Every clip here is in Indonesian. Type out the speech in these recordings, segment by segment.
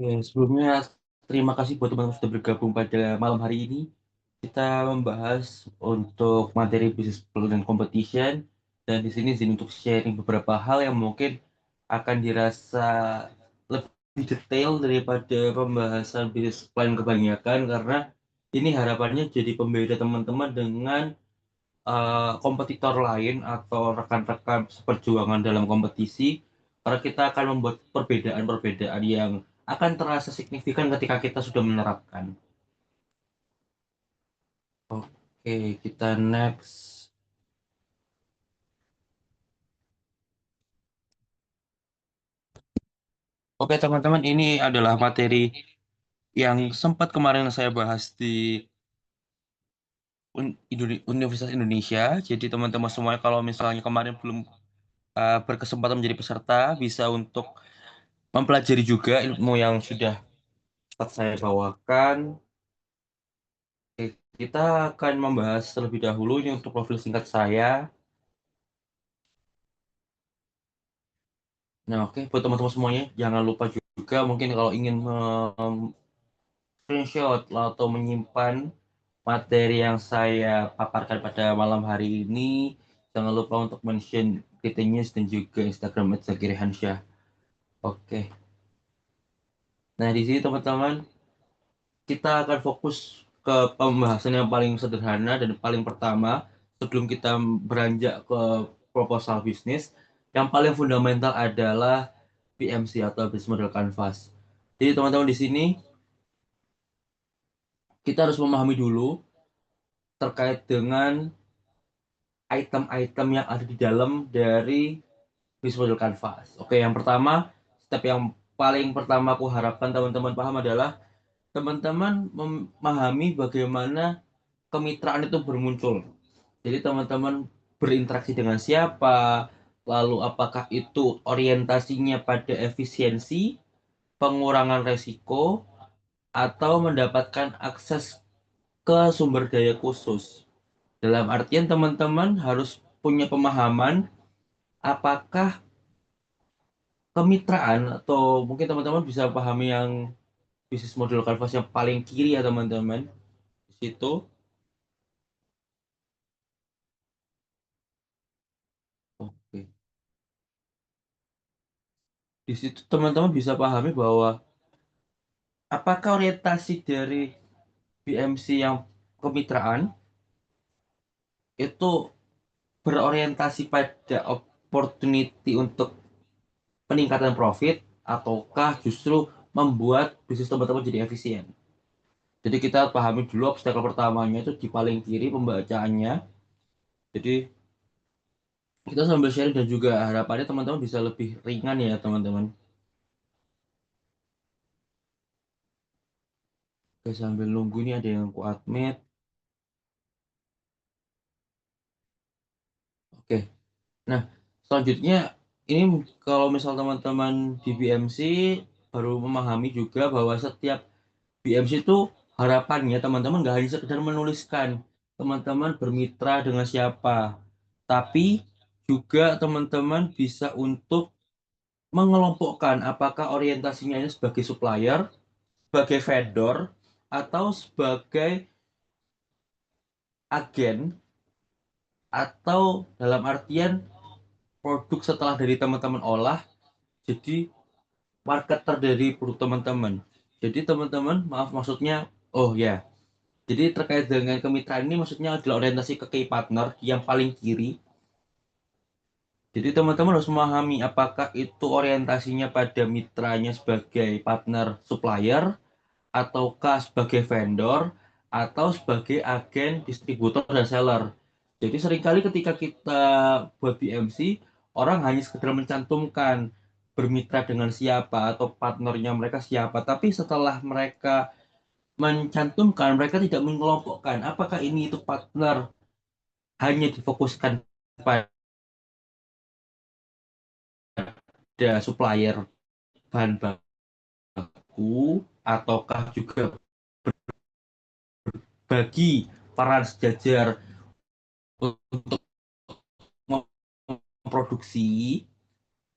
Sebelumnya terima kasih buat teman-teman sudah bergabung pada malam hari ini. Kita membahas untuk materi business plan dan competition, dan di sini izin untuk sharing beberapa hal yang mungkin akan dirasa lebih detail daripada pembahasan business plan kebanyakan, karena ini harapannya jadi pembeda teman-teman dengan kompetitor lain atau rekan-rekan seperjuangan dalam kompetisi, karena kita akan membuat perbedaan-perbedaan yang akan terasa signifikan ketika kita sudah menerapkan. Oke, kita next. Oke, teman-teman, ini adalah materi yang sempat kemarin saya bahas di Universitas Indonesia. Jadi teman-teman semuanya kalau misalnya kemarin belum berkesempatan menjadi peserta, bisa untuk mempelajari juga ilmu yang sudah sempat saya bawakan. Oke, kita akan membahas terlebih dahulu ini untuk profil singkat saya. Nah, oke, buat teman-teman semuanya, jangan lupa juga mungkin kalau ingin screenshot atau menyimpan materi yang saya paparkan pada malam hari ini, jangan lupa untuk mention PT News dan juga Instagram @zakirihansyah. Oke, nah di sini teman-teman, kita akan fokus ke pembahasan yang paling sederhana dan paling pertama sebelum kita beranjak ke proposal bisnis. Yang paling fundamental adalah BMC atau Business Model Canvas. Jadi teman-teman di sini kita harus memahami dulu terkait dengan item-item yang ada di dalam dari Business Model Canvas. Oke, yang pertama, step yang paling pertama aku harapkan teman-teman paham adalah teman-teman memahami bagaimana kemitraan itu bermuncul. Jadi teman-teman berinteraksi dengan siapa, lalu apakah itu orientasinya pada efisiensi, pengurangan resiko, atau mendapatkan akses ke sumber daya khusus. Dalam artian teman-teman harus punya pemahaman apakah kemitraan, atau mungkin teman-teman bisa pahami yang bisnis model Canvas yang paling kiri ya teman-teman. Di situ, oke. Di situ teman-teman bisa pahami bahwa apakah orientasi dari BMC yang kemitraan itu berorientasi pada opportunity untuk peningkatan profit, ataukah justru membuat bisnis teman-teman jadi efisien. Jadi kita pahami dulu obstacle pertamanya itu di paling kiri pembacaannya. Jadi kita sambil sharing dan juga harapannya teman-teman bisa lebih ringan ya teman-teman. Oke, sambil nunggu ini ada yang ku admit. Oke, nah selanjutnya ini kalau misal teman-teman di BMC baru memahami juga bahwa setiap BMC itu harapannya teman-teman nggak hanya sekedar menuliskan teman-teman bermitra dengan siapa, tapi juga teman-teman bisa untuk mengelompokkan apakah orientasinya ini sebagai supplier, sebagai vendor, atau sebagai agen, atau dalam artian produk setelah dari teman-teman olah jadi marketer dari produk teman-teman. Jadi teman-teman, maaf maksudnya, oh ya, jadi terkait dengan kemitraan ini maksudnya adalah orientasi ke key partner yang paling kiri. Jadi teman-teman harus memahami apakah itu orientasinya pada mitranya sebagai partner supplier, ataukah sebagai vendor, atau sebagai agen distributor dan seller. Jadi seringkali ketika kita buat BMC, orang hanya sekedar mencantumkan bermitra dengan siapa atau partnernya mereka siapa, tapi setelah mereka mencantumkan, mereka tidak mengelompokkan apakah ini itu partner hanya difokuskan pada supplier bahan baku, ataukah juga bagi peran sejajar untuk memproduksi,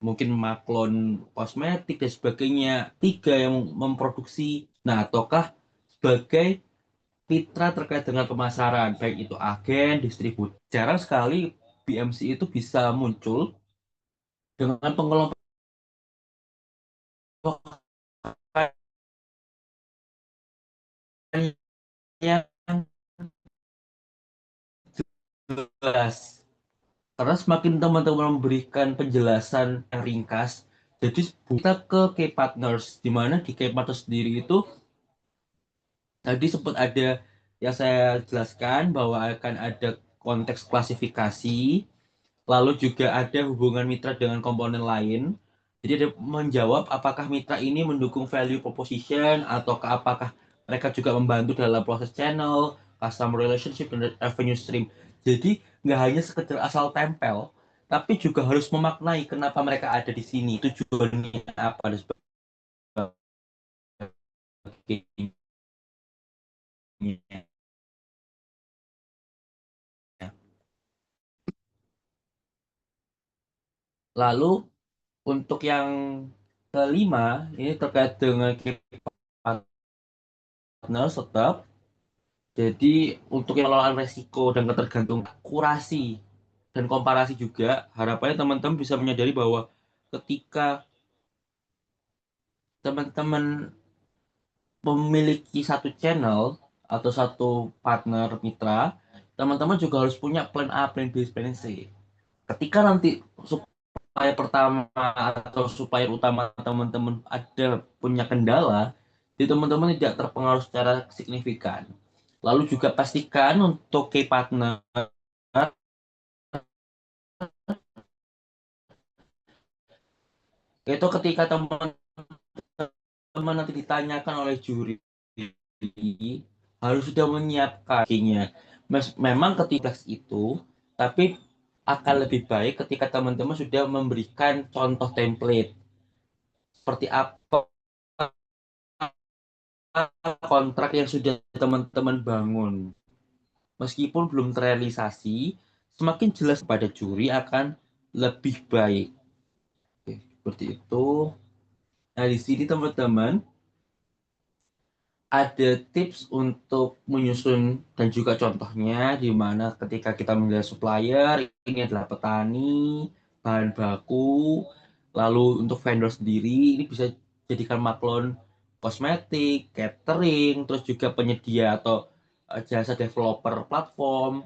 mungkin maklon kosmetik dan sebagainya, tiga yang memproduksi. Nah, ataukah sebagai mitra terkait dengan pemasaran, baik itu agen, distributor. Jarang sekali BMC itu bisa muncul dengan pengelompokan yang jelas. Karena semakin teman-teman memberikan penjelasan yang ringkas, jadi kita ke key partners, di mana di key partners sendiri itu tadi sempat ada yang saya jelaskan bahwa akan ada konteks klasifikasi, lalu juga ada hubungan mitra dengan komponen lain. Jadi ada menjawab apakah mitra ini mendukung value proposition atau apakah mereka juga membantu dalam proses channel, customer relationship, dan revenue stream. Jadi nggak hanya sekedar asal tempel, tapi juga harus memaknai kenapa mereka ada di sini, tujuannya apa dan sebagainya. Lalu untuk yang kelima, ini terkait dengan key partner tetap. Jadi untuk yang pengelolaan resiko dan ketergantungan kurasi dan komparasi juga, harapannya teman-teman bisa menyadari bahwa ketika teman-teman memiliki satu channel atau satu partner mitra, teman-teman juga harus punya plan A, plan B, plan C. Ketika nanti supplier pertama atau supplier utama teman-teman ada punya kendala, jadi teman-teman tidak terpengaruh secara signifikan. Lalu juga pastikan untuk key partner itu ketika teman-teman nanti ditanyakan oleh juri harus sudah menyiapkannya. Memang ketika itu, tapi akan lebih baik ketika teman-teman sudah memberikan contoh template seperti apa kontrak yang sudah teman-teman bangun. Meskipun belum terrealisasi, semakin jelas pada juri akan lebih baik. Oke, seperti itu. Nah, di sini teman-teman ada tips untuk menyusun dan juga contohnya di mana ketika kita menjadi supplier ini adalah petani, bahan baku, lalu untuk vendor sendiri ini bisa jadikan maklon kosmetik, catering, terus juga penyedia atau jasa developer platform.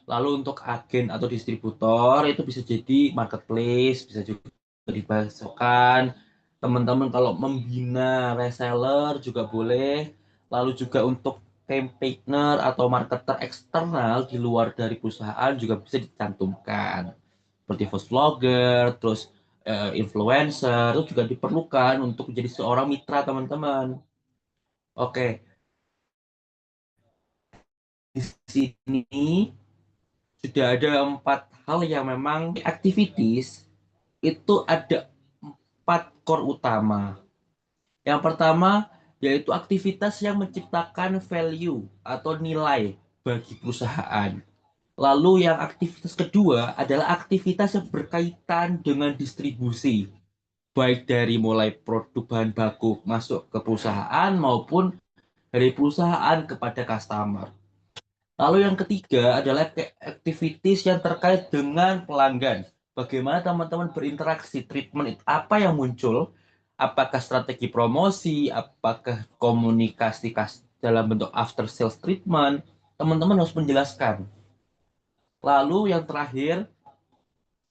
Lalu untuk agen atau distributor itu bisa jadi marketplace, bisa juga dibahasakan. Teman-teman kalau membina reseller juga boleh. Lalu juga untuk campaigner atau marketer eksternal di luar dari perusahaan juga bisa dicantumkan. Seperti food vlogger, terus influencer itu juga diperlukan untuk menjadi seorang mitra teman-teman. Oke, di sini sudah ada 4 hal yang memang activities itu ada 4 core utama. Yang pertama yaitu aktivitas yang menciptakan value atau nilai bagi perusahaan. Lalu yang aktivitas kedua adalah aktivitas yang berkaitan dengan distribusi, baik dari mulai produk bahan baku masuk ke perusahaan maupun dari perusahaan kepada customer. Lalu yang ketiga adalah activities yang terkait dengan pelanggan. Bagaimana teman-teman berinteraksi, treatment apa yang muncul, apakah strategi promosi, apakah komunikasi dalam bentuk after sales treatment, teman-teman harus menjelaskan. Lalu yang terakhir,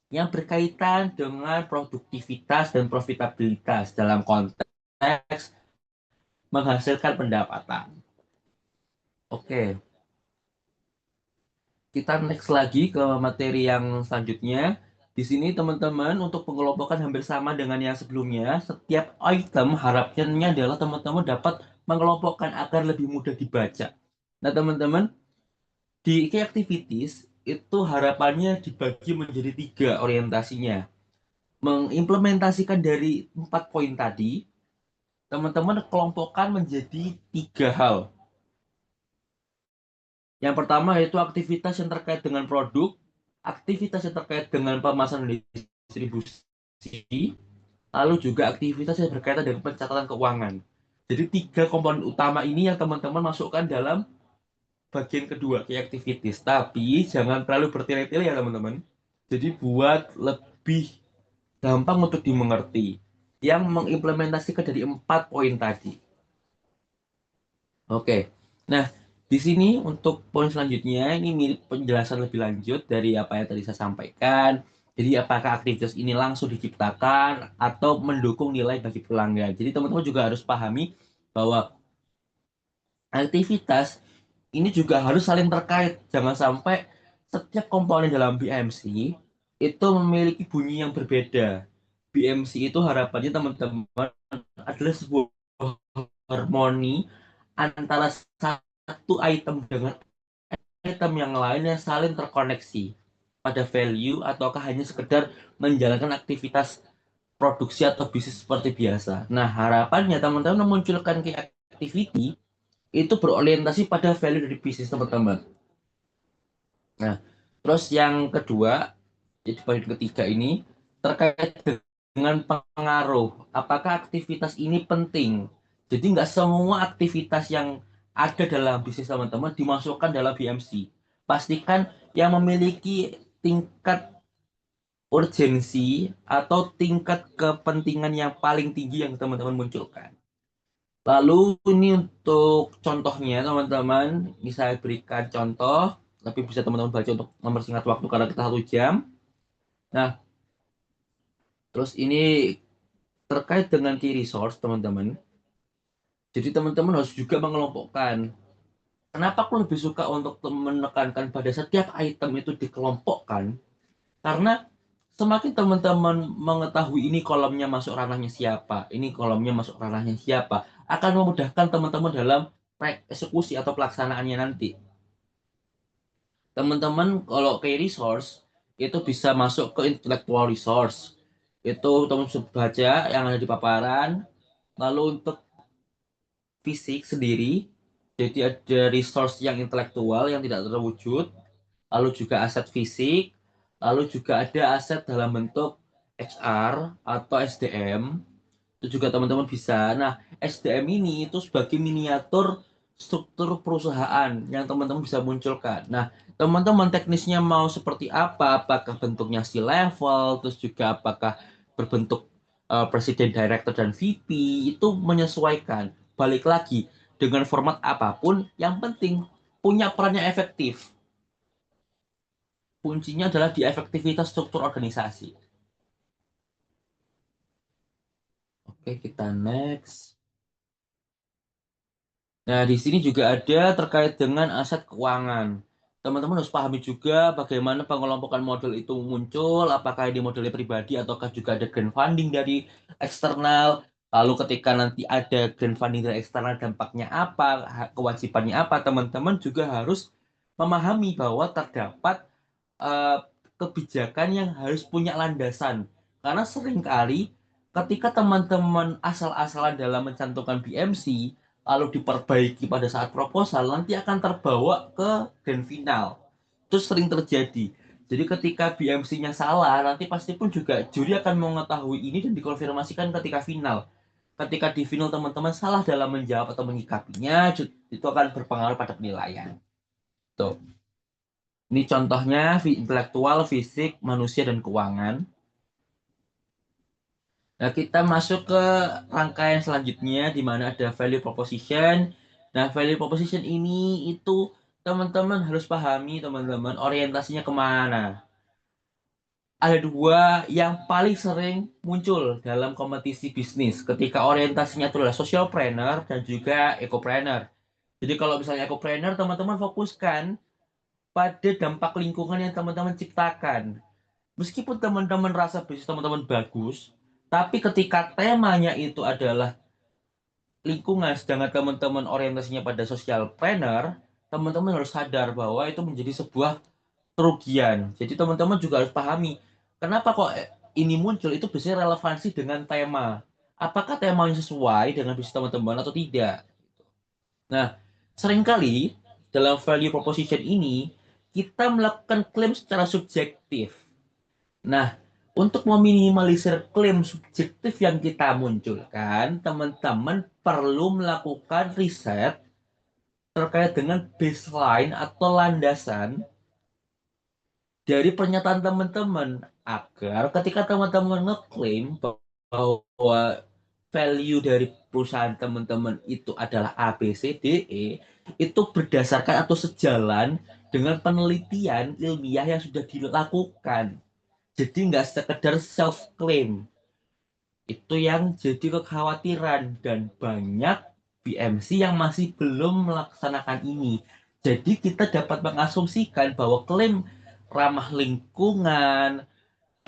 yang berkaitan dengan produktivitas dan profitabilitas dalam konteks menghasilkan pendapatan. Oke, kita next lagi ke materi yang selanjutnya. Di sini teman-teman untuk pengelompokan hampir sama dengan yang sebelumnya. Setiap item harapannya adalah teman-teman dapat mengelompokkan agar lebih mudah dibaca. Nah teman-teman, di key activities itu harapannya dibagi menjadi 3 orientasinya. Mengimplementasikan dari 4 poin tadi, teman-teman kelompokkan menjadi 3 hal. Yang pertama yaitu aktivitas yang terkait dengan produk, aktivitas yang terkait dengan pemasaran distribusi, lalu juga aktivitas yang berkaitan dengan pencatatan keuangan. Jadi 3 komponen utama ini yang teman-teman masukkan dalam bagian kedua, key activities. Tapi jangan terlalu bertele-tele ya teman-teman. Jadi buat lebih gampang untuk dimengerti. Yang mengimplementasikan dari 4 poin tadi. Oke. Nah, di sini untuk poin selanjutnya ini mirip penjelasan lebih lanjut dari apa yang tadi saya sampaikan. Jadi apakah aktivitas ini langsung diciptakan atau mendukung nilai bagi pelanggan. Jadi teman-teman juga harus pahami bahwa aktivitas ini juga harus saling terkait. Jangan sampai setiap komponen dalam BMC itu memiliki bunyi yang berbeda. BMC itu harapannya teman-teman adalah sebuah harmoni antara satu item dengan item yang lain yang saling terkoneksi pada value ataukah hanya sekedar menjalankan aktivitas produksi atau bisnis seperti biasa. Nah, harapannya teman-teman memunculkan key activity itu berorientasi pada value dari bisnis teman-teman. Nah, terus yang kedua, jadi poin ketiga ini terkait dengan pengaruh. Apakah aktivitas ini penting? Jadi nggak semua aktivitas yang ada dalam bisnis teman-teman dimasukkan dalam BMC. Pastikan yang memiliki tingkat urgensi atau tingkat kepentingan yang paling tinggi yang teman-teman munculkan. Lalu ini untuk contohnya teman-teman, ini saya berikan contoh, tapi bisa teman-teman baca untuk mempersingkat waktu karena kita 1 jam. Nah, terus ini terkait dengan key resource teman-teman. Jadi teman-teman harus juga mengelompokkan. Kenapa aku lebih suka untuk menekankan pada setiap item itu dikelompokkan? Karena semakin teman-teman mengetahui ini kolomnya masuk ranahnya siapa, ini kolomnya masuk ranahnya siapa, akan memudahkan teman-teman dalam eksekusi atau pelaksanaannya nanti. Teman-teman kalau key resource itu bisa masuk ke intellectual resource. Itu teman-teman bisa baca yang ada di paparan. Lalu untuk fisik sendiri, jadi ada resource yang intelektual yang tidak terwujud, lalu juga aset fisik, lalu juga ada aset dalam bentuk HR atau SDM. Itu juga teman-teman bisa. Nah, SDM ini itu sebagai miniatur struktur perusahaan yang teman-teman bisa munculkan. Nah, teman-teman teknisnya mau seperti apa? Apakah bentuknya C level, terus juga apakah berbentuk presiden, director, dan VP, itu menyesuaikan. Balik lagi, dengan format apapun, yang penting punya peran yang efektif. Kuncinya adalah di efektivitas struktur organisasi. Oke, kita next. Nah, di sini juga ada terkait dengan aset keuangan. Teman-teman harus pahami juga bagaimana pengelompokan model itu muncul, apakah ini modelnya pribadi ataukah juga ada grant funding dari eksternal. Lalu ketika nanti ada grant funding dari eksternal, dampaknya apa, kewajibannya apa, teman-teman juga harus memahami bahwa terdapat eh, kebijakan yang harus punya landasan. Karena seringkali ketika teman-teman asal-asalan dalam mencantumkan BMC, lalu diperbaiki pada saat proposal, nanti akan terbawa ke grand final. Itu sering terjadi. Jadi ketika BMC-nya salah, nanti pasti pun juga juri akan mengetahui ini dan dikonfirmasikan ketika final. Ketika di final teman-teman salah dalam menjawab atau menyikapinya, itu akan berpengaruh pada penilaian. Tuh. Ini contohnya intelektual, fisik, manusia, dan keuangan. Nah, kita masuk ke rangkaian selanjutnya di mana ada value proposition. Nah, value proposition ini itu teman-teman harus pahami, teman-teman, orientasinya kemana. Ada dua yang paling sering muncul dalam kompetisi bisnis ketika orientasinya itu adalah socialpreneur dan juga ecopreneur. Jadi kalau misalnya ecopreneur, teman-teman fokuskan pada dampak lingkungan yang teman-teman ciptakan. Meskipun teman-teman rasa bisnis teman-teman bagus, tapi ketika temanya itu adalah lingkungan, sedangkan teman-teman orientasinya pada social planner, teman-teman harus sadar bahwa itu menjadi sebuah kerugian. Jadi teman-teman juga harus pahami, kenapa kok ini muncul, itu biasanya relevansi dengan tema. Apakah temanya sesuai dengan bisnis teman-teman atau tidak? Nah, seringkali dalam value proposition ini, kita melakukan klaim secara subjektif. Nah, Untuk meminimalisir klaim subjektif yang kita munculkan, teman-teman perlu melakukan riset terkait dengan baseline atau landasan dari pernyataan teman-teman agar ketika teman-teman ngeklaim bahwa value dari perusahaan teman-teman itu adalah A, B, C, D, E, itu berdasarkan atau sejalan dengan penelitian ilmiah yang sudah dilakukan. Jadi nggak sekedar self-claim. Itu yang jadi kekhawatiran dan banyak BMC yang masih belum melaksanakan ini. Jadi kita dapat mengasumsikan bahwa klaim ramah lingkungan,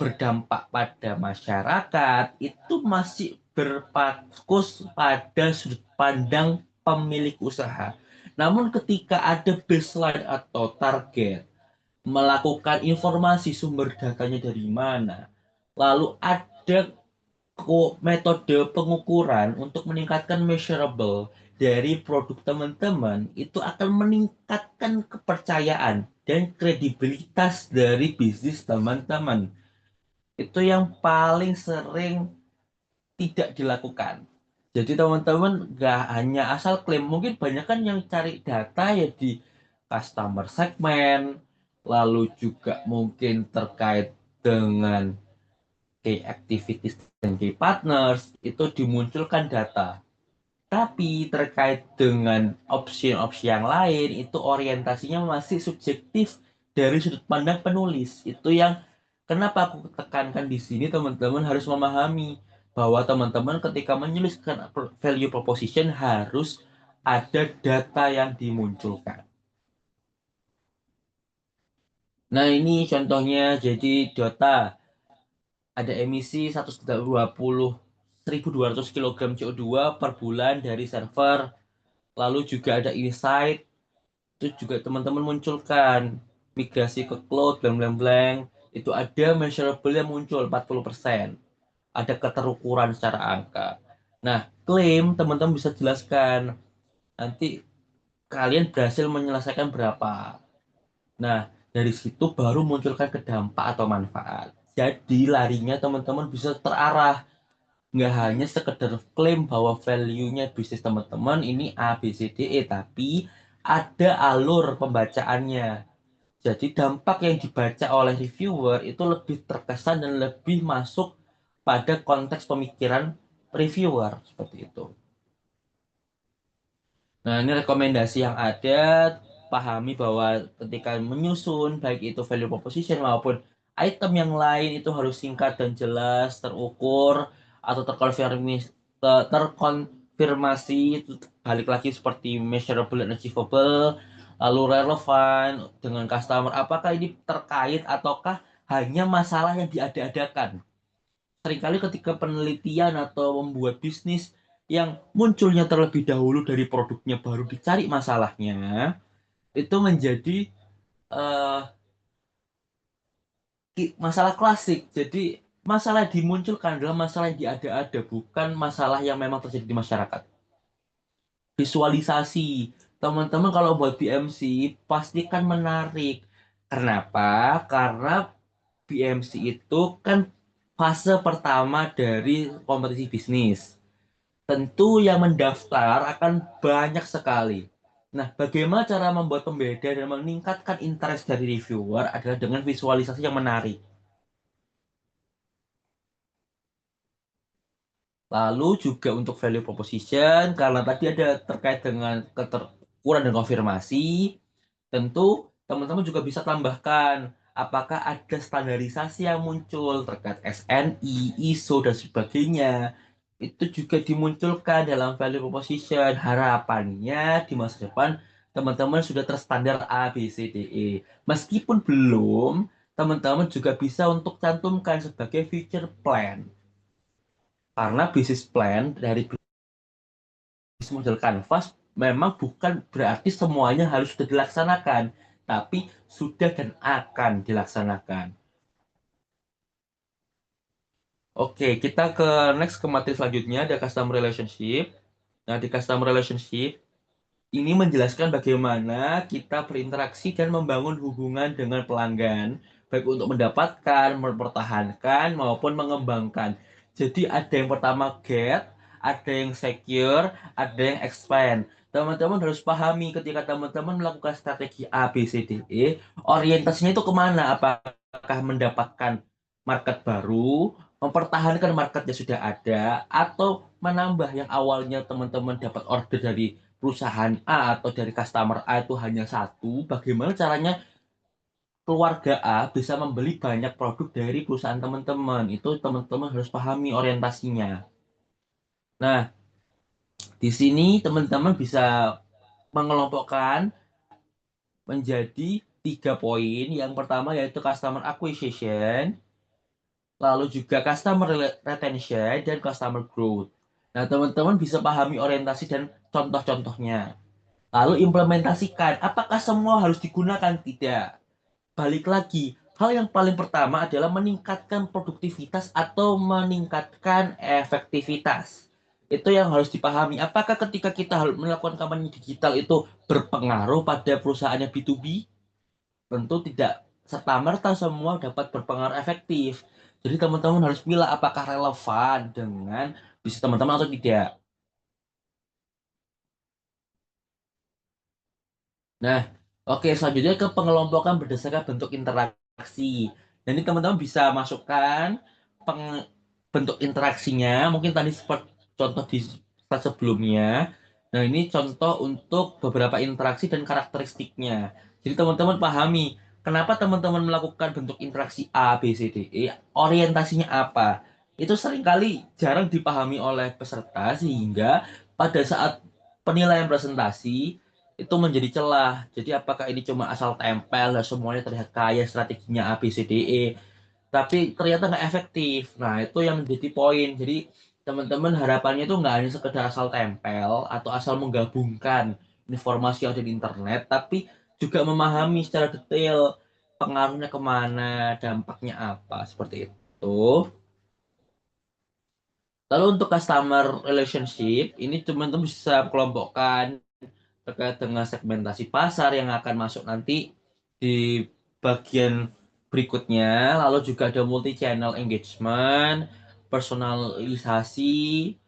berdampak pada masyarakat, itu masih berfokus pada sudut pandang pemilik usaha. Namun ketika ada baseline atau target, melakukan informasi sumber datanya dari mana, lalu ada metode pengukuran untuk meningkatkan measurable dari produk teman-teman, itu akan meningkatkan kepercayaan dan kredibilitas dari bisnis teman-teman. Itu yang paling sering tidak dilakukan. Jadi teman-teman nggak hanya asal klaim, mungkin banyak kan yang cari data ya di customer segment, lalu juga mungkin terkait dengan key activities dan key partners, itu dimunculkan data. Tapi terkait dengan opsi-opsi yang lain, itu orientasinya masih subjektif dari sudut pandang penulis. Itu yang kenapa aku tekankan di sini, teman-teman harus memahami bahwa teman-teman ketika menuliskan value proposition harus ada data yang dimunculkan. Nah, ini contohnya jadi data ada emisi 120.200 kg CO2 per bulan dari server. Lalu juga ada insight, itu juga teman-teman munculkan migrasi ke cloud, blank blank blank. Itu ada measurable yang muncul 40%. Ada keterukuran secara angka. Nah, klaim teman-teman bisa jelaskan nanti kalian berhasil menyelesaikan berapa. Nah, dari situ baru munculkan ke dampak atau manfaat. Jadi larinya teman-teman bisa terarah, nggak hanya sekedar klaim bahwa value-nya bisnis teman-teman ini A, B, C, D, E, tapi ada alur pembacaannya. Jadi dampak yang dibaca oleh reviewer itu lebih terkesan dan lebih masuk pada konteks pemikiran reviewer seperti itu. Nah, ini rekomendasi yang ada, pahami bahwa ketika menyusun baik itu value proposition maupun item yang lain itu harus singkat dan jelas, terukur atau terkonfirmasi itu balik lagi seperti measurable and achievable, lalu relevan dengan customer, apakah ini terkait ataukah hanya masalah yang diada-adakan. Seringkali ketika penelitian atau membuat bisnis yang munculnya terlebih dahulu dari produknya baru dicari masalahnya, itu menjadi eh, masalah klasik. Jadi masalah yang dimunculkan adalah masalah yang diada-ada, bukan masalah yang memang terjadi di masyarakat. Visualisasi. Teman-teman kalau buat BMC pasti kan menarik. Kenapa? Karena BMC itu kan fase pertama dari kompetisi bisnis. Tentu yang mendaftar akan banyak sekali. Nah, bagaimana cara membuat pembeda dan meningkatkan interest dari reviewer adalah dengan visualisasi yang menarik. Lalu juga untuk value proposition, karena tadi ada terkait dengan keterukuran dan konfirmasi, tentu teman-teman juga bisa tambahkan apakah ada standarisasi yang muncul terkait SNI, ISO, dan sebagainya. Itu juga dimunculkan dalam value proposition. Harapannya di masa depan teman-teman sudah terstandar A, B, C, D, E. Meskipun belum, teman-teman juga bisa untuk cantumkan sebagai future plan. Karena bisnis plan dari bisnis model Canvas memang bukan berarti semuanya harus sudah dilaksanakan, tapi sudah dan akan dilaksanakan. Oke, kita ke next ke materi selanjutnya, ada customer relationship. Nah, di customer relationship ini menjelaskan bagaimana kita berinteraksi dan membangun hubungan dengan pelanggan baik untuk mendapatkan, mempertahankan, maupun mengembangkan. Jadi ada yang pertama get, ada yang secure, ada yang expand. Teman-teman harus pahami ketika teman-teman melakukan strategi A, B, C, D, E, orientasinya itu kemana? Apakah mendapatkan market baru, mempertahankan market yang sudah ada, atau menambah yang awalnya teman-teman dapat order dari perusahaan A atau dari customer A itu hanya satu, bagaimana caranya keluarga A bisa membeli banyak produk dari perusahaan teman-teman. Itu teman-teman harus pahami orientasinya. Nah, di sini teman-teman bisa mengelompokkan menjadi 3 poin. Yang pertama yaitu customer acquisition, lalu juga customer retention, dan customer growth. Nah, teman-teman bisa pahami orientasi dan contoh-contohnya. Lalu implementasikan. Apakah semua harus digunakan? Tidak. Balik lagi, hal yang paling pertama adalah meningkatkan produktivitas atau meningkatkan efektivitas. Itu yang harus dipahami. Apakah ketika kita harus melakukan kampanye digital itu berpengaruh pada perusahaannya B2B? Tentu tidak serta-merta semua dapat berpengaruh efektif. Jadi teman-teman harus pilih apakah relevan dengan bisnis teman-teman atau tidak. Nah, oke, selanjutnya ke pengelompokan berdasarkan bentuk interaksi. Jadi teman-teman bisa masukkan bentuk interaksinya, mungkin tadi seperti contoh di slide sebelumnya. Nah, ini contoh untuk beberapa interaksi dan karakteristiknya. Jadi teman-teman pahami, kenapa teman-teman melakukan bentuk interaksi A, B, C, D, E, orientasinya apa. Itu seringkali jarang dipahami oleh peserta, sehingga pada saat penilaian presentasi, itu menjadi celah. Jadi apakah ini cuma asal tempel dan semuanya terlihat kaya strateginya A, B, C, D, E, tapi ternyata nggak efektif. Nah, itu yang menjadi poin. Jadi teman-teman harapannya itu nggak hanya sekedar asal tempel atau asal menggabungkan informasi yang ada di internet, tapi juga memahami secara detail pengaruhnya kemana, dampaknya apa, seperti itu. Lalu untuk customer relationship, ini teman-teman bisa kelompokkan terkait dengan segmentasi pasar yang akan masuk nanti di bagian berikutnya. Lalu juga ada multi channel engagement, personalisasi,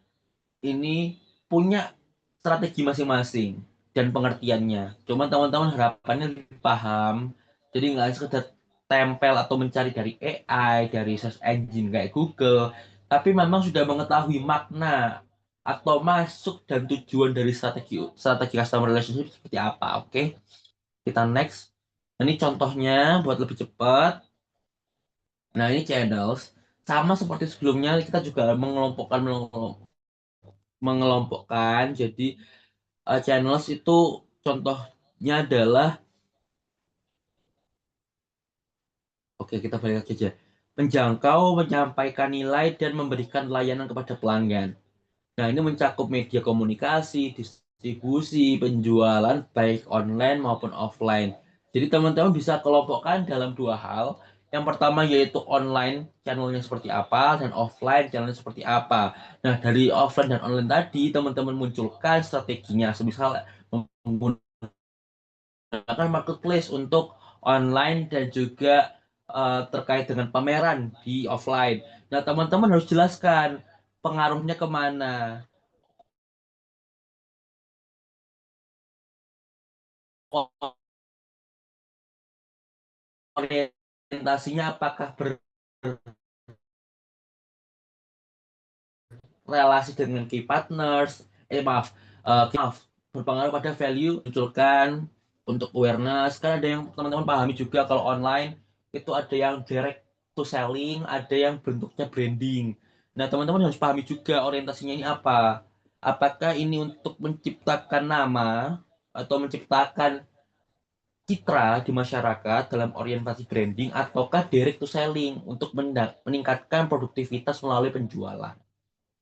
ini punya strategi masing-masing dan pengertiannya. Cuma teman-teman harapannya lebih paham, jadi nggak sekedar tempel atau mencari dari AI, dari search engine kayak Google, tapi memang sudah mengetahui makna atau masuk dan tujuan dari strategi strategi customer relationship seperti apa. Oke, kita next. Ini contohnya buat lebih cepat. Nah, ini channels. Sama seperti sebelumnya, kita juga mengelompokkan. Jadi channels itu contohnya adalah, oke kita balik lagi aja. Menjangkau, menyampaikan nilai, dan memberikan layanan kepada pelanggan. Nah, ini mencakup media komunikasi, distribusi, penjualan, baik online maupun offline. Jadi teman-teman bisa kelompokkan dalam 2 hal. Yang pertama yaitu online channelnya seperti apa, dan offline channelnya seperti apa. Nah, dari offline dan online tadi, teman-teman munculkan strateginya. Semisal menggunakan marketplace untuk online dan juga terkait dengan pameran di offline. Nah, teman-teman harus jelaskan pengaruhnya kemana, orientasinya apakah berrelasi dengan key partners, maaf, berpengaruh pada value, munculkan untuk awareness. Kan ada yang teman-teman pahami juga kalau online itu ada yang direct to selling, ada yang bentuknya branding. Nah, teman-teman harus pahami juga orientasinya ini apa. Apakah ini untuk menciptakan nama atau menciptakan citra di masyarakat dalam orientasi branding, ataukah direct to selling untuk meningkatkan produktivitas melalui penjualan.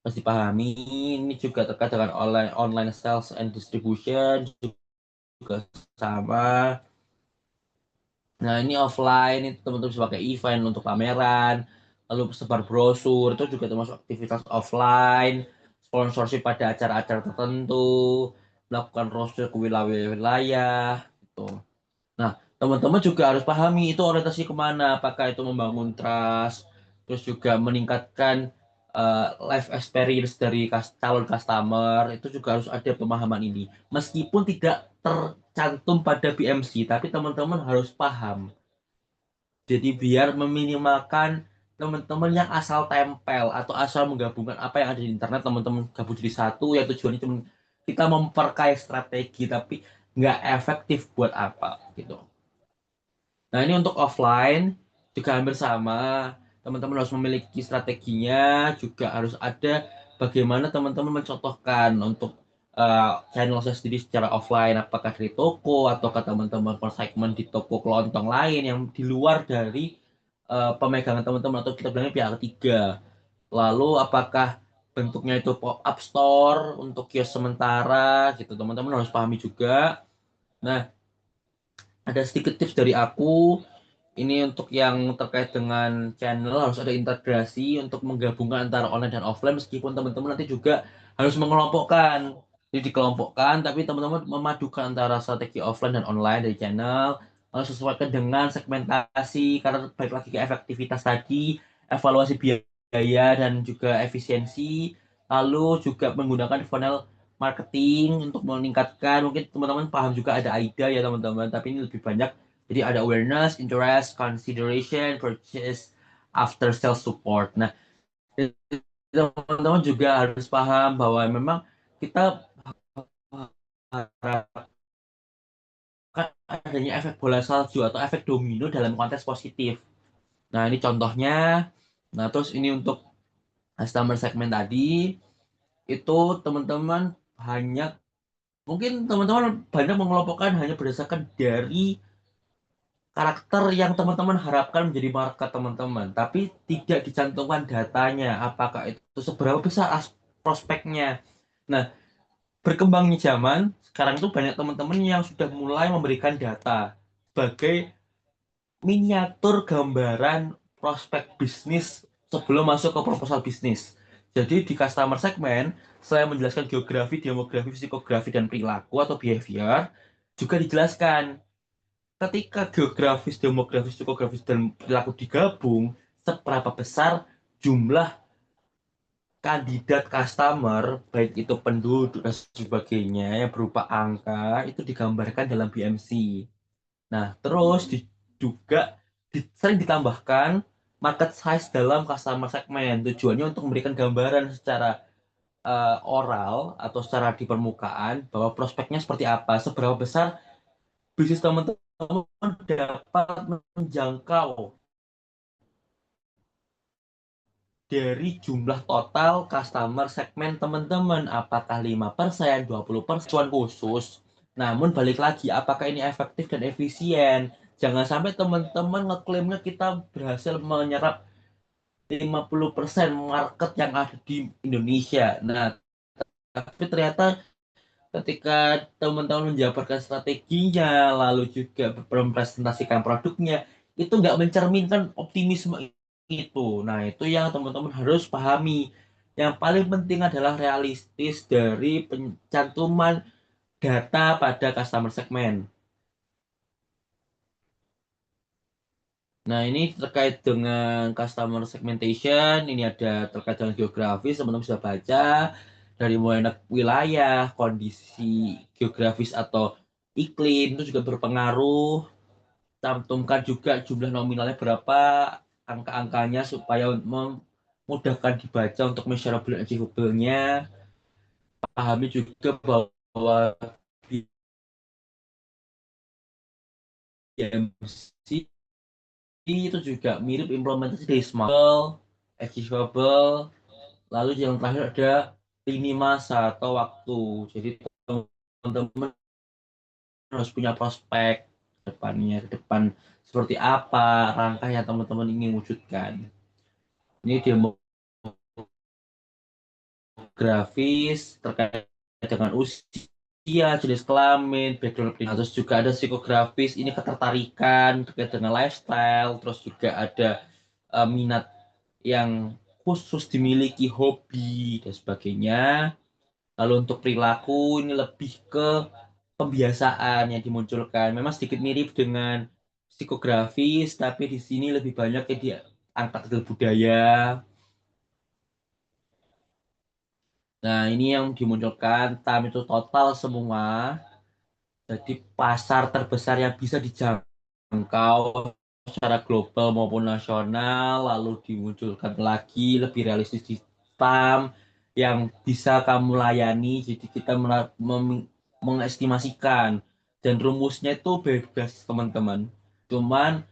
Harus dipahami, ini juga terkait dengan online sales and distribution juga sama. Nah, ini offline, itu teman-teman bisa pakai event untuk pameran, lalu sebar brosur, itu juga termasuk aktivitas offline, sponsorship pada acara-acara tertentu, melakukan roadshow ke wilayah-wilayah, gitu. Nah, teman-teman juga harus pahami itu orientasi kemana, apakah itu membangun trust, terus juga meningkatkan life experience dari calon customer, itu juga harus ada pemahaman ini. Meskipun tidak tercantum pada BMC, tapi teman-teman harus paham. Jadi biar meminimalkan teman-teman yang asal tempel atau asal menggabungkan apa yang ada di internet, teman-teman gabung jadi satu, ya tujuannya cuma kita memperkaya strategi, tapi nggak efektif buat apa gitu. Nah, ini untuk offline juga hampir sama. Teman-teman harus memiliki strateginya, juga harus ada bagaimana teman-teman mencontohkan untuk channel saya sendiri secara offline, apakah dari toko atau ke teman-teman segmen di toko kelontong lain yang di luar dari pemegangan teman-teman atau kita bilangnya pihak ketiga. Lalu apakah bentuknya itu pop-up store untuk kios sementara gitu, teman-teman harus pahami juga. Nah, ada sedikit tips dari aku ini untuk yang terkait dengan channel, harus ada integrasi untuk menggabungkan antara online dan offline, meskipun teman-teman nanti juga harus mengelompokkan. Jadi dikelompokkan, tapi teman-teman memadukan antara strategi offline dan online dari channel, harus sesuaikan dengan segmentasi, karena baik lagi ke efektivitas tadi, evaluasi biaya dan juga efisiensi, lalu juga menggunakan funnel marketing untuk meningkatkan, mungkin teman-teman paham juga ada AIDA ya teman-teman, tapi ini lebih banyak jadi ada awareness, interest, consideration, purchase, after sales support. Nah, teman-teman juga harus paham bahwa memang kita harapkan adanya efek bola salju atau efek domino dalam konteks positif. Nah, ini contohnya. Nah, terus ini untuk customer segment tadi, itu teman-teman hanya, mungkin teman-teman banyak mengelompokkan hanya berdasarkan dari karakter yang teman-teman harapkan menjadi market teman-teman, tapi tidak dicantumkan datanya, apakah itu seberapa besar prospeknya. Nah, berkembangnya zaman, sekarang itu banyak teman-teman yang sudah mulai memberikan data sebagai miniatur gambaran prospek bisnis sebelum masuk ke proposal bisnis. Jadi di customer segment, saya menjelaskan geografi, demografi, psikografi, dan perilaku atau behavior, juga dijelaskan ketika geografis, demografis, psikografis, dan perilaku digabung, seberapa besar jumlah kandidat customer, baik itu penduduk dan sebagainya, yang berupa angka, itu digambarkan dalam BMC. Nah, terus juga sering ditambahkan market size dalam customer segment. Tujuannya untuk memberikan gambaran secara oral atau secara di permukaan bahwa prospeknya seperti apa, seberapa besar bisnis teman-teman dapat menjangkau dari jumlah total customer segmen teman-teman, apakah 5%, 20%, cuan khusus. Namun balik lagi, apakah ini efektif dan efisien? Jangan sampai teman-teman ngeklaimnya kita berhasil menyerap 50% market yang ada di Indonesia. Nah, tapi ternyata ketika teman-teman menjabarkan strateginya, lalu juga mempresentasikan produknya, itu nggak mencerminkan optimisme itu. Nah, itu yang teman-teman harus pahami. Yang paling penting adalah realistis dari pencantuman data pada customer segment. Nah, ini terkait dengan customer segmentation, ini ada terkait dengan geografis, teman-teman bisa baca dari mulai wilayah, kondisi geografis atau iklim itu juga berpengaruh. Cantumkan juga jumlah nominalnya berapa, angka-angkanya supaya memudahkan dibaca untuk measurable and achievable-nya. Pahami juga bahwa BMC itu juga mirip implementasi dari smart, achievable, lalu yang terakhir ada lini masa atau waktu. Jadi teman-teman harus punya prospek depannya, ke depan seperti apa rangka yang teman-teman ingin wujudkan. Ini demografis terkait dengan usia, jenis kelamin, background pendidikan. Terus juga ada psikografis, ini ketertarikan terkait dengan lifestyle, terus juga ada minat yang khusus dimiliki, hobi dan sebagainya. Lalu untuk perilaku ini lebih ke pembiasaan yang dimunculkan. Memang sedikit mirip dengan psikografis, tapi di sini lebih banyak yang diangkat ke budaya. Nah, ini yang dimunculkan TAM itu total semua. Jadi pasar terbesar yang bisa dijangkau secara global maupun nasional, lalu dimunculkan lagi lebih realistis di TAM yang bisa kamu layani. Jadi kita mengestimasikan dan rumusnya itu bebas teman-teman. Cuman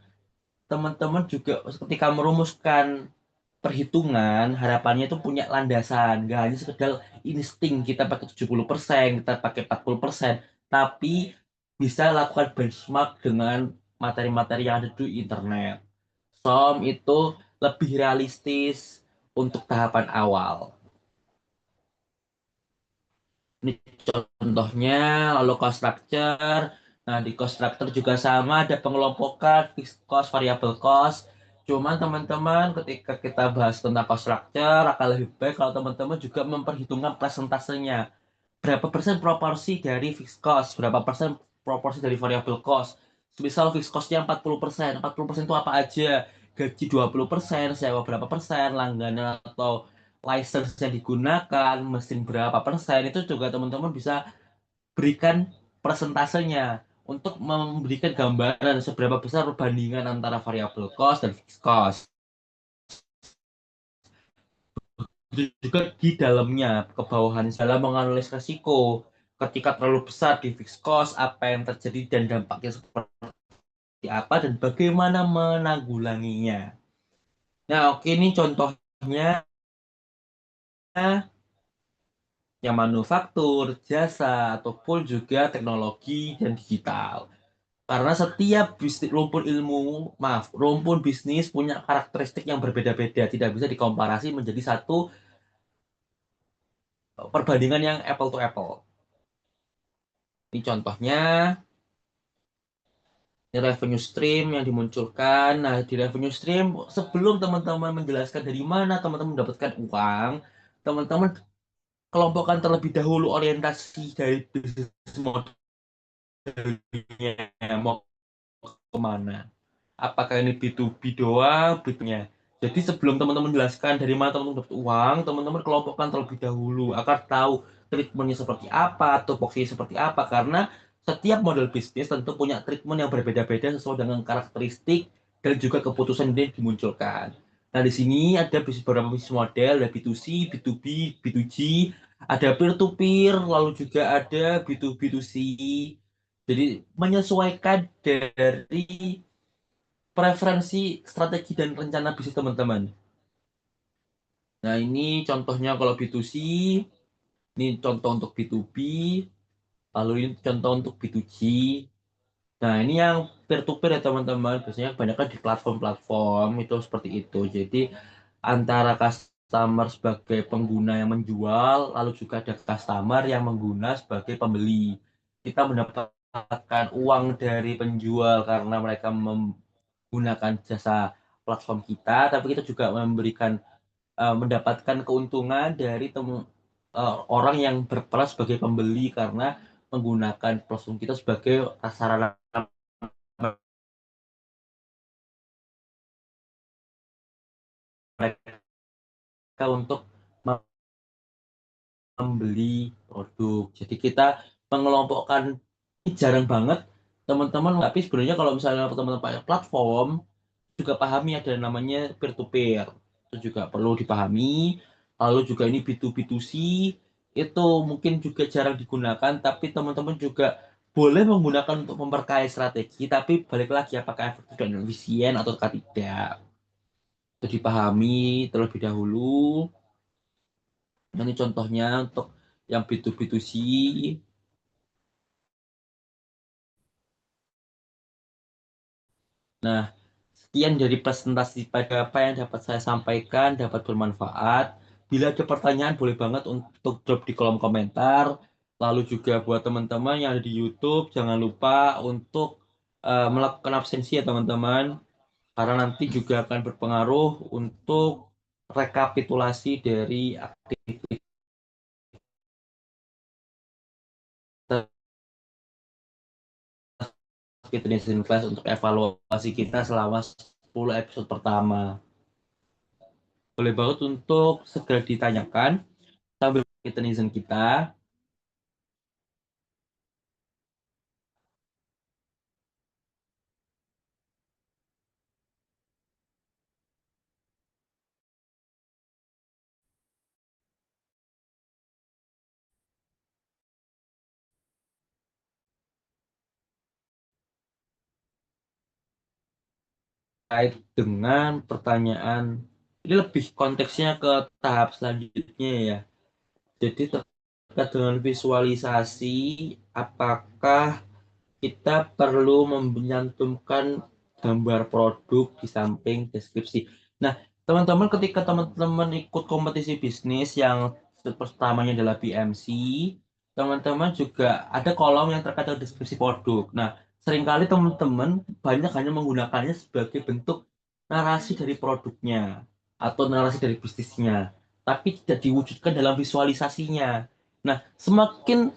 teman-teman juga ketika merumuskan perhitungan harapannya itu punya landasan, nggak hanya sekedar insting kita pakai 70%, kita pakai 40%, tapi bisa lakukan benchmark dengan materi-materi yang ada di internet. SOM itu lebih realistis untuk tahapan awal. Ini contohnya, lalu cost structure. Nah, di cost structure juga sama, ada pengelompokan, fixed cost, variable cost. Cuman teman-teman, ketika kita bahas tentang cost structure, akan lebih baik kalau teman-teman juga memperhitungkan presentasenya. Berapa persen proporsi dari fixed cost, berapa persen proporsi dari variable cost. Misal fixed costnya 40%, 40% itu apa aja? Gaji 20%, sewa berapa persen, langganan atau license yang digunakan, mesin berapa persen, itu juga teman-teman bisa berikan persentasenya untuk memberikan gambaran seberapa besar perbandingan antara variable cost dan fixed cost. Itu juga di dalamnya ke bawahan dalam menganalisis resiko ketika terlalu besar di fixed cost apa yang terjadi dan dampaknya seperti apa dan bagaimana menanggulanginya. Nah, oke ini contohnya yang manufaktur, jasa, ataupun juga teknologi dan digital. Karena setiap bisnis, rumpun ilmu, maaf, rumpun bisnis punya karakteristik yang berbeda-beda, tidak bisa dikomparasi menjadi satu perbandingan yang apple to apple. Ini contohnya, ini revenue stream yang dimunculkan. Nah, di revenue stream, sebelum teman-teman menjelaskan dari mana teman-teman mendapatkan uang, teman-teman kelompokkan terlebih dahulu orientasi dari bisnis modelnya mau kemana. Apakah ini B2B doang, B2B-nya. Jadi sebelum teman-teman menjelaskan dari mana teman-teman dapat uang, teman-teman kelompokkan terlebih dahulu agar tahu treatmentnya seperti apa, atau tupoksinya seperti apa. Karena setiap model bisnis tentu punya treatment yang berbeda-beda sesuai dengan karakteristik dan juga keputusan yang dimunculkan. Nah, di sini ada beberapa bisnis model, ada B2C, B2B, B2G, ada peer-to-peer, lalu juga ada B2B2C. Jadi menyesuaikan dari preferensi, strategi, dan rencana bisnis teman-teman. Nah, ini contohnya kalau B2C, ini contoh untuk B2B, lalu ini contoh untuk B2G. Nah, ini yang peer-to-peer ya teman-teman. Biasanya kebanyakan di platform-platform itu seperti itu. Jadi, antara customer sebagai pengguna yang menjual, lalu juga ada customer yang mengguna sebagai pembeli. Kita mendapatkan uang dari penjual karena mereka menggunakan jasa platform kita, tapi kita juga memberikan mendapatkan keuntungan dari orang yang berperan sebagai pembeli karena menggunakan platform kita sebagai sarana mereka untuk membeli produk. Jadi kita mengelompokkan ini jarang banget teman-teman, tapi sebenarnya kalau misalnya teman-teman pakai platform juga pahami ada namanya peer to peer, itu juga perlu dipahami. Lalu juga ini B2B2C itu mungkin juga jarang digunakan, tapi teman-teman juga boleh menggunakan untuk memperkaya strategi, tapi balik lagi apakah efektif dan efisien atau tidak, itu dipahami terlebih dahulu. Ini contohnya untuk yang B2B2C. Nah, sekian dari presentasi pada apa yang dapat saya sampaikan, dapat bermanfaat. Bila ada pertanyaan, boleh banget untuk drop di kolom komentar. Lalu juga buat teman-teman yang ada di YouTube, jangan lupa untuk melakukan absensi ya teman-teman. Karena nanti juga akan berpengaruh untuk rekapitulasi dari aktivitas Kita Netizen Class untuk evaluasi kita selama 10 episode pertama. Boleh banget untuk segera ditanyakan sambil kita netizen kita. Terkait dengan pertanyaan, ini lebih konteksnya ke tahap selanjutnya ya. Jadi terkait dengan visualisasi, apakah kita perlu menyantumkan gambar produk di samping deskripsi. Nah, teman-teman, ketika teman-teman ikut kompetisi bisnis yang pertamanya adalah BMC, teman-teman juga ada kolom yang terkait dengan deskripsi produk. Nah, seringkali teman-teman banyak hanya menggunakannya sebagai bentuk narasi dari produknya atau narasi dari bisnisnya, tapi tidak diwujudkan dalam visualisasinya. Nah, semakin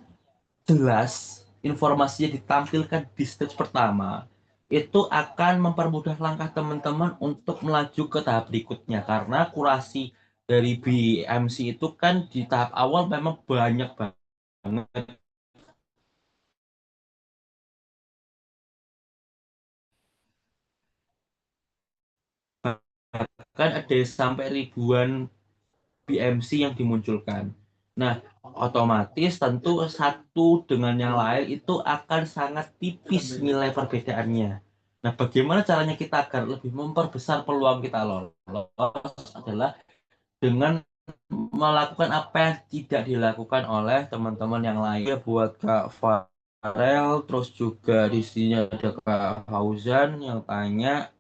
jelas informasinya ditampilkan di stage pertama, itu akan mempermudah langkah teman-teman untuk melaju ke tahap berikutnya karena kurasi dari BMC itu kan di tahap awal memang banyak banget, kan ada sampai ribuan BMC yang dimunculkan. Nah, otomatis tentu satu dengan yang lain itu akan sangat tipis nilai perbedaannya. Nah, bagaimana caranya kita agar lebih memperbesar peluang kita lolos adalah dengan melakukan apa yang tidak dilakukan oleh teman-teman yang lain. Ya, buat Kak Farel, terus juga di sini ada Kak Fauzan yang tanya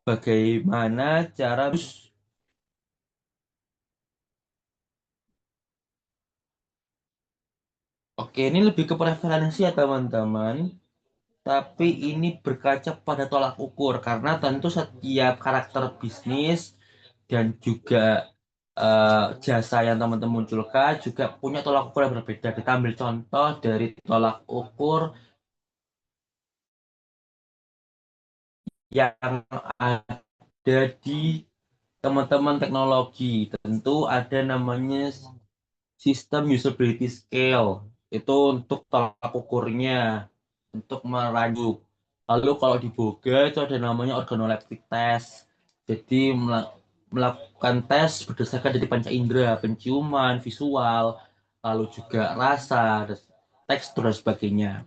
bagaimana cara. Oke, ini lebih ke preferensi ya teman-teman. Tapi ini berkaca pada tolak ukur karena tentu setiap karakter bisnis dan juga jasa yang teman-teman munculkan juga punya tolak ukur yang berbeda. Kita ambil contoh dari tolak ukur yang ada di teman-teman teknologi. Tentu ada namanya sistem usability scale. Itu untuk tolak ukurnya, untuk merajuk. Lalu kalau di Boga itu ada namanya organoleptic test. Jadi melakukan tes berdasarkan dari panca indera, penciuman, visual, lalu juga rasa, tekstur dan sebagainya.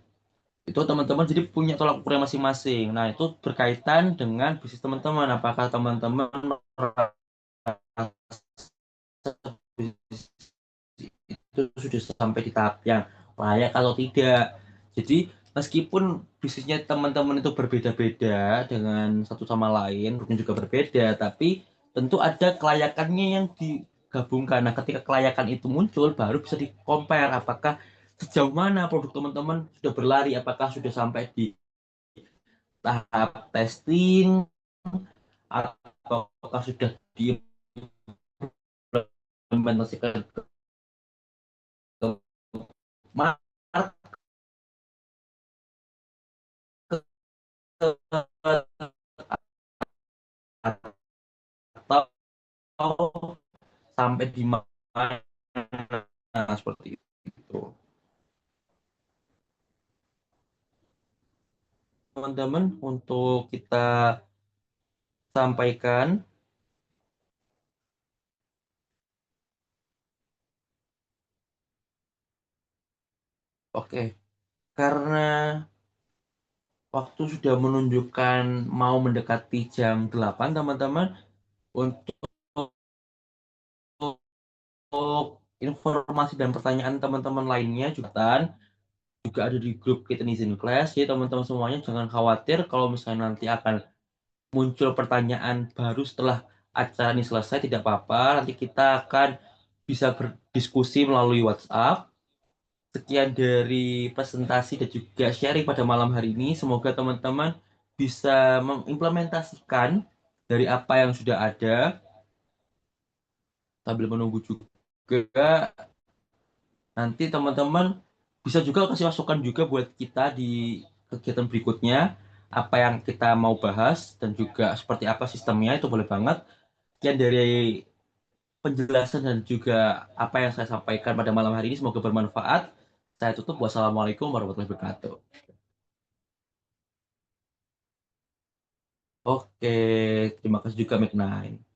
Itu teman-teman jadi punya tolak ukur masing-masing. Nah, itu berkaitan dengan bisnis teman-teman. Apakah teman-teman itu sudah sampai di tahap yang layak atau tidak. Jadi meskipun bisnisnya teman-teman itu berbeda-beda dengan satu sama lain, mungkin juga berbeda, tapi tentu ada kelayakannya yang digabungkan. Nah, ketika kelayakan itu muncul, baru bisa di-compare apakah sejauh mana produk teman-teman sudah berlari, apakah sudah sampai di tahap testing, ataukah sudah diimplementasikan ke market, atau sampai di mana seperti itu. Teman-teman, untuk kita sampaikan, oke, karena waktu sudah menunjukkan mau mendekati jam 8, teman-teman, untuk informasi dan pertanyaan teman-teman lainnya juga ada di grup kita Netizen Class. Jadi teman-teman semuanya jangan khawatir kalau misalnya nanti akan muncul pertanyaan baru setelah acara ini selesai, tidak apa-apa. Nanti kita akan bisa berdiskusi melalui WhatsApp. Sekian dari presentasi dan juga sharing pada malam hari ini. Semoga teman-teman bisa mengimplementasikan dari apa yang sudah ada sambil menunggu juga. Nanti teman-teman bisa juga kasih masukan juga buat kita di kegiatan berikutnya, apa yang kita mau bahas dan juga seperti apa sistemnya itu boleh banget. Sekian dari penjelasan dan juga apa yang saya sampaikan pada malam hari ini semoga bermanfaat. Saya tutup. Wassalamualaikum warahmatullahi wabarakatuh. Oke, terima kasih juga Midnight.